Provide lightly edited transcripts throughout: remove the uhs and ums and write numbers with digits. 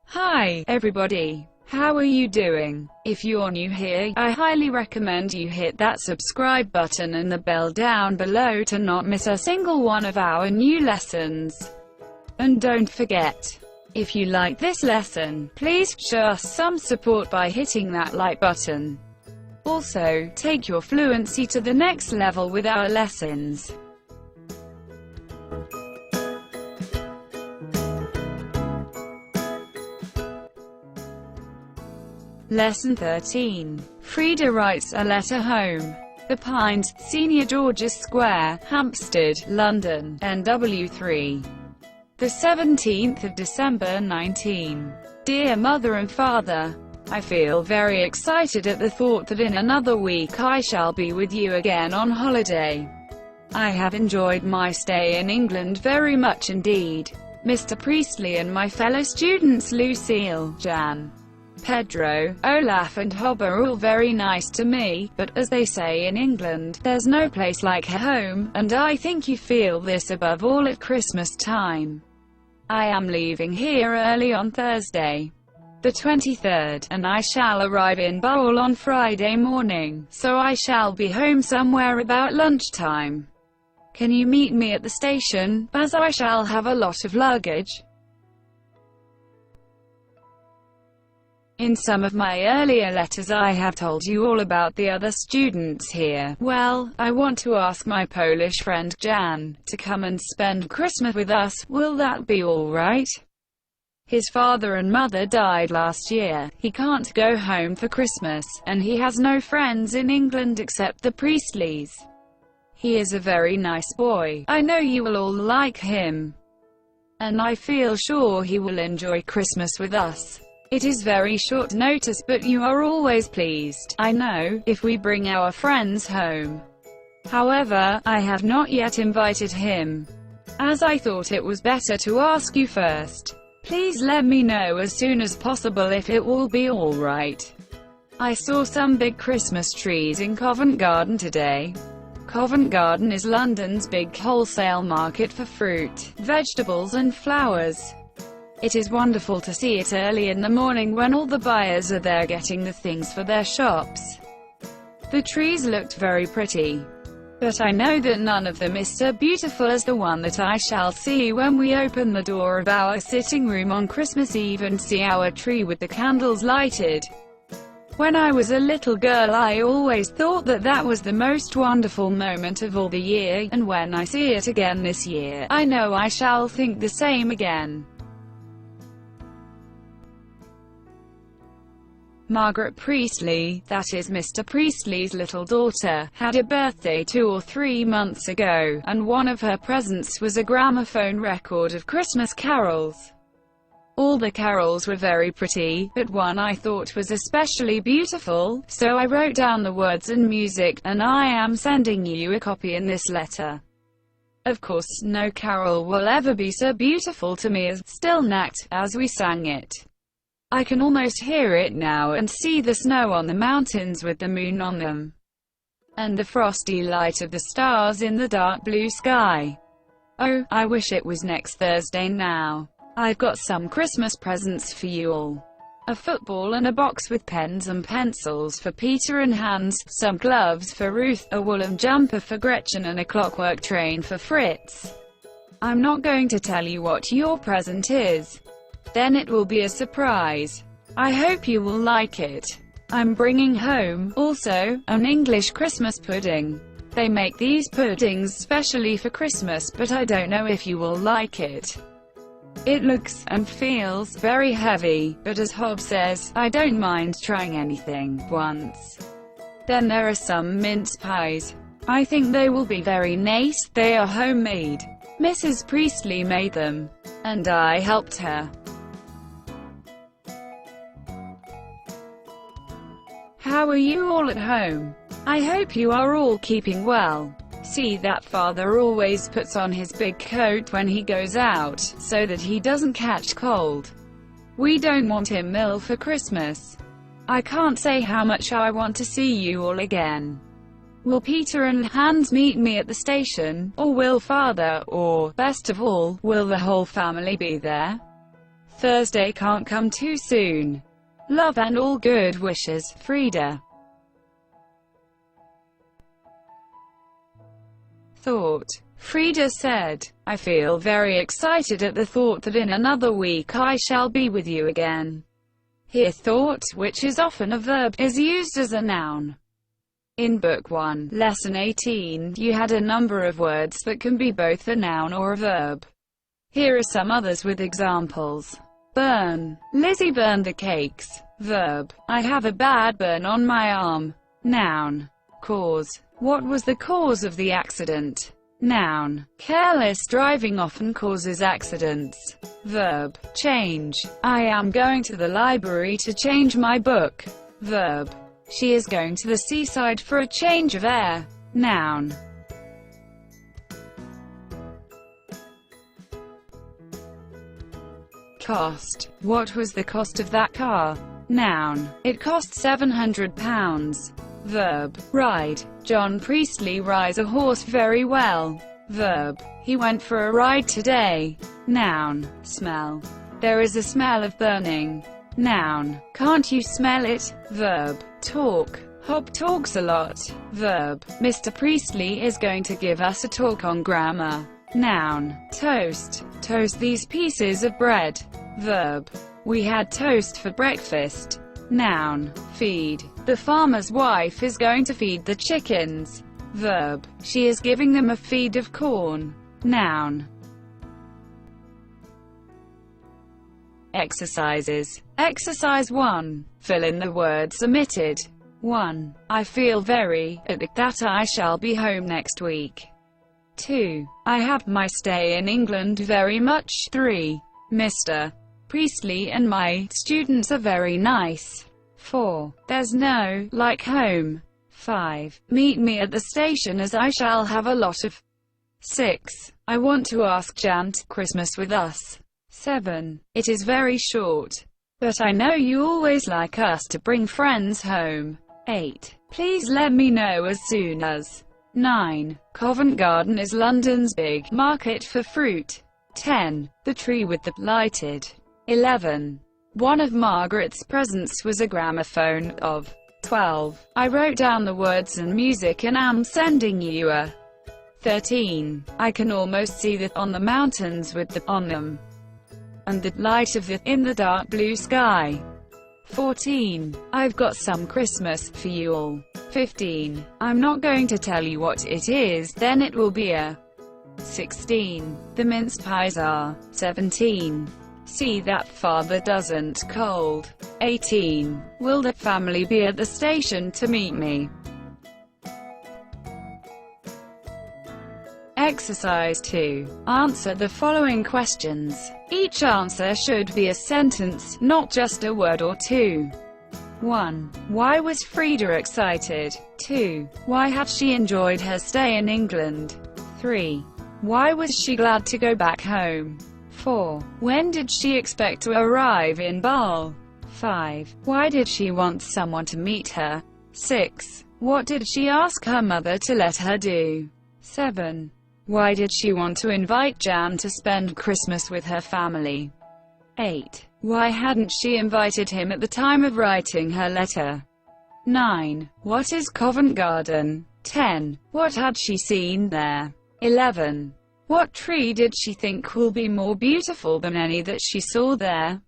Hi, everybody. How are you doing? If you're new here, I highly recommend you hit that subscribe button and the bell down below to not miss a single one of our new lessons. And don't forget, if you like this lesson, please show us some support by hitting that like button. Also, take your fluency to the next level with our lessons. Lesson 13. Frieda writes a letter home. The Pines, Senior George's Square, Hampstead, London, NW3. The 17th of December 19. Dear Mother and Father, I feel very excited at the thought that in another week I shall be with you again on holiday. I have enjoyed my stay in England very much indeed. Mr. Priestley and my fellow students Lucille, Jan, Pedro, Olaf and Hob are all very nice to me, but as they say in England, there's no place like home, and I think you feel this above all at Christmas time. I am leaving here early on Thursday, the 23rd, and I shall arrive in Bowl on Friday morning, so I shall be home somewhere about lunchtime. Can you meet me at the station, as I shall have a lot of luggage? In some of my earlier letters I have told you all about the other students here. Well, I want to ask my Polish friend Jan to come and spend Christmas with us. Will that be all right? His father and mother died last year. He can't go home for Christmas, and he has no friends in England except the Priestleys. He is a very nice boy. I know you will all like him, and I feel sure he will enjoy Christmas with us. It is very short notice, but you are always pleased, I know, if we bring our friends home. However, I have not yet invited him, as I thought it was better to ask you first. Please let me know as soon as possible if it will be all right. I saw some big Christmas trees in Covent Garden today. Covent Garden is London's big wholesale market for fruit, vegetables and flowers. It is wonderful to see it early in the morning when all the buyers are there getting the things for their shops. The trees looked very pretty, but I know that none of them is so beautiful as the one that I shall see when we open the door of our sitting room on Christmas Eve and see our tree with the candles lighted. When I was a little girl I always thought that that was the most wonderful moment of all the year, and when I see it again this year, I know I shall think the same again. Margaret Priestley, that is Mr. Priestley's little daughter, had a birthday 2 or 3 months ago, and one of her presents was a gramophone record of Christmas carols. All the carols were very pretty, but one I thought was especially beautiful, so I wrote down the words and music, and I am sending you a copy in this letter. Of course, no carol will ever be so beautiful to me as "Still Nacht" as we sang it. I can almost hear it now and see the snow on the mountains with the moon on them, and the frosty light of the stars in the dark blue sky. Oh, I wish it was next Thursday now. I've got some Christmas presents for you all. A football and a box with pens and pencils for Peter and Hans, some gloves for Ruth, a woolen jumper for Gretchen and a clockwork train for Fritz. I'm not going to tell you what your present is. Then it will be a surprise. I hope you will like it. I'm bringing home, also, an English Christmas pudding. They make these puddings specially for Christmas, but I don't know if you will like it. It looks and feels very heavy, but as Hob says, I don't mind trying anything once. Then there are some mince pies. I think they will be very nice. They are homemade. Mrs. Priestley made them, and I helped her. How are you all at home? I hope you are all keeping well. See that father always puts on his big coat when he goes out, so that he doesn't catch cold. We don't want him ill for Christmas. I can't say how much I want to see you all again. Will Peter and Hans meet me at the station? Or will father, or, best of all, will the whole family be there? Thursday can't come too soon. Love and all good wishes, Frieda. Thought. Frieda said, I feel very excited at the thought that in another week I shall be with you again. Here thought, which is often a verb, is used as a noun. In Book 1, Lesson 18, you had a number of words that can be both a noun or a verb. Here are some others with examples. Burn. Lizzie burned the cakes. Verb. I have a bad burn on my arm. Noun. Cause. What was the cause of the accident? Noun. Careless driving often causes accidents. Verb. Change. I am going to the library to change my book. Verb. She is going to the seaside for a change of air. Noun. Cost. What was the cost of that car? Noun. It cost £700. Verb. Ride. John Priestley rides a horse very well. Verb. He went for a ride today. Noun. Smell. There is a smell of burning. Noun. Can't you smell it? Verb. Talk. Hop talks a lot. Verb. Mr. Priestley is going to give us a talk on grammar. Noun. Toast. Toast these pieces of bread. Verb. We had toast for breakfast. Noun. Feed. The farmer's wife is going to feed the chickens. Verb. She is giving them a feed of corn. Noun. Exercises. Exercise 1. Fill in the words omitted. 1. I feel very that I shall be home next week. 2. I have my stay in England very much. 3. Mr. Priestley and my students are very nice. 4. There's no like home. 5. Meet me at the station as I shall have a lot of. 6. I want to ask Jan to Christmas with us. 7. It is very short, but I know you always like us to bring friends home. 8. Please let me know as soon as. 9. Covent Garden is London's big market for fruit. 10. The tree with the lighted. 11. One of Margaret's presents was a gramophone of. 12. I wrote down the words and music and am sending you a. 13. I can almost see the on the mountains with the on them, and the light of the in the dark blue sky. 14. I've got some Christmas for you all. 15. I'm not going to tell you what it is, then it will be a. 16. The mince pies are. 17. See that father doesn't cold. 18. Will the family be at the station to meet me? Exercise 2. Answer the following questions. Each answer should be a sentence, not just a word or two. 1. Why was Frieda excited? 2. Why had she enjoyed her stay in England? 3. Why was she glad to go back home? 4. When did she expect to arrive in Bâle? 5. Why did she want someone to meet her? 6. What did she ask her mother to let her do? 7. Why did she want to invite Jan to spend Christmas with her family? 8. Why hadn't she invited him at the time of writing her letter? 9. What is Covent Garden? 10. What had she seen there? 11. What tree did she think will be more beautiful than any that she saw there?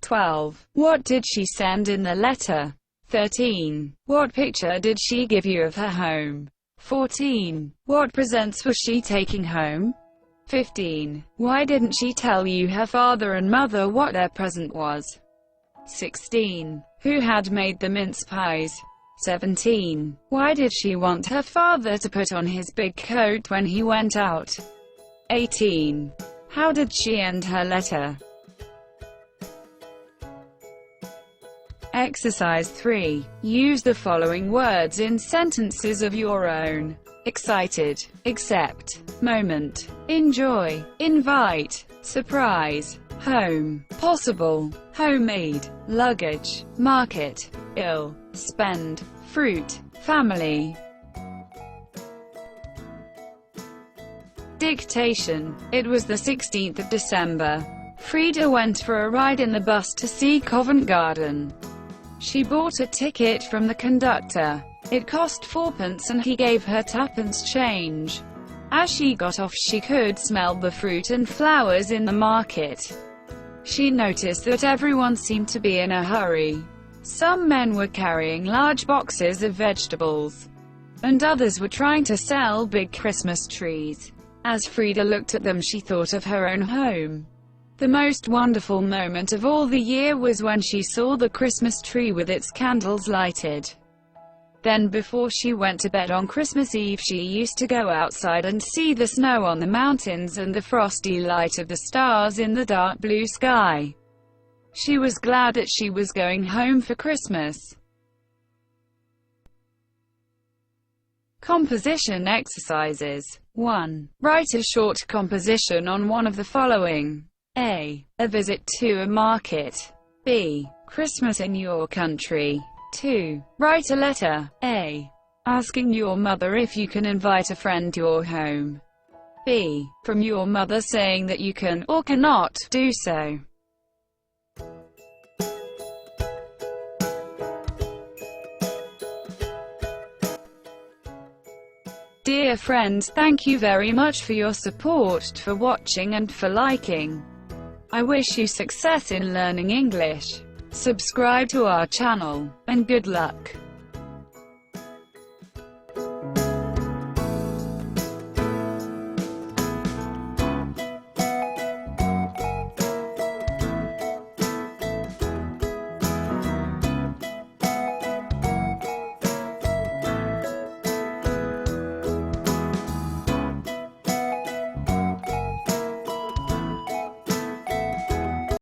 12. What did she send in the letter? 13. What picture did she give you of her home? 14. What presents was she taking home? 15. Why didn't she tell you her father and mother what their present was? 16. Who had made the mince pies? 17. Why did she want her father to put on his big coat when he went out? 18. How did she end her letter? Exercise 3. Use the following words in sentences of your own. Excited, accept, moment, enjoy, invite, surprise, home, possible, homemade, luggage, market, ill, spend, fruit, family. Dictation. It was the 16th of December. Frieda went for a ride in the bus to see Covent Garden. She bought a ticket from the conductor. It cost 4p and he gave her 2p change. As she got off, she could smell the fruit and flowers in the market. She noticed that everyone seemed to be in a hurry. Some men were carrying large boxes of vegetables, and others were trying to sell big Christmas trees. As Frieda looked at them, she thought of her own home. The most wonderful moment of all the year was when she saw the Christmas tree with its candles lighted. Then, before she went to bed on Christmas Eve, she used to go outside and see the snow on the mountains and the frosty light of the stars in the dark blue sky. She was glad that she was going home for Christmas. Composition exercises. 1. Write a short composition on one of the following. A visit to a market. B. Christmas in your country. 2. Write a letter. A. Asking your mother if you can invite a friend to your home. B. From your mother saying that you can, or cannot, do so. Dear friends, thank you very much for your support, for watching and for liking. I wish you success in learning English. Subscribe to our channel, and good luck.